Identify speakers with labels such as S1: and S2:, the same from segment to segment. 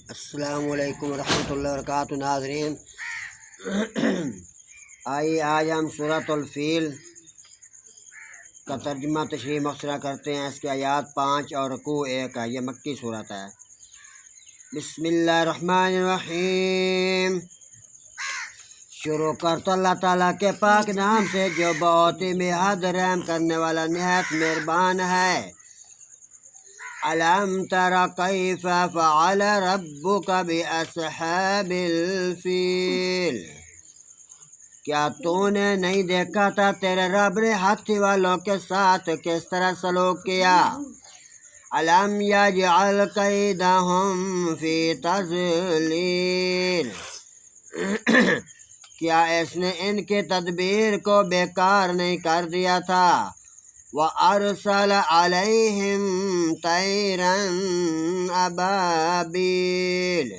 S1: السلام علیکم ورحمۃ اللہ وبرکاتہ ناظرین، آئیے آج ہم سورۃ الفیل کا ترجمہ تشریح مختصرہ کرتے ہیں۔ اس کے آیات 5 اور رکوع 1 ہے۔ یہ مکی صورت ہے۔ بسم اللہ الرحمن الرحیم۔ شروع کرتا اللہ تعالیٰ کے پاک نام سے جو بہت ہی بےحد رحم کرنے والا نہایت مہربان ہے۔ الم تر کیف فعل ربک باصحاب الفیل، کیا تو نے نہیں دیکھا تھا تیرے رب نے ہاتھی والوں کے ساتھ کس طرح سلوک کیا۔ الم یجعل کیدہم فی تضلیل، کیا اس نے ان کی تدبیر کو بیکار نہیں کر دیا تھا۔ وَأَرْسَلَ عَلَيْهِمْ طَيْرًا أَبَابِيلَ،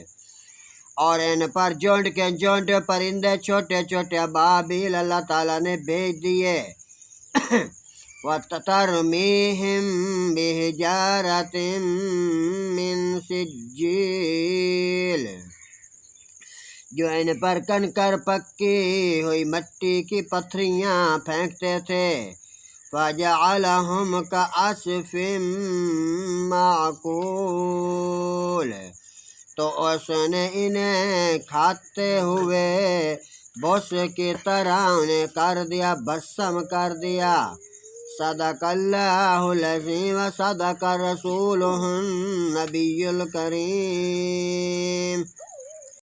S1: اور ان پر جھنڈ کے جھنڈ پرندے چھوٹے چھوٹے ابابیل اللہ تعالیٰ نے بھیج دیے۔ وَتَرْمِيهِمْ بِحِجَارَةٍ مِّن سِجِّيلٍ، جو ان پر کنکر پکی ہوئی مٹی کی پتھریاں پھینکتے تھے۔ فَجَعَلَهُمْ كَعَصْفٍ مَّأْكُولٍ، تو اس نے انہیں کھاتے ہوئے بوس کی طرح انہیں کر دیا، بسم کر دیا۔ صدق اللہ العظیم و صدق رسولہ النبی الکریم۔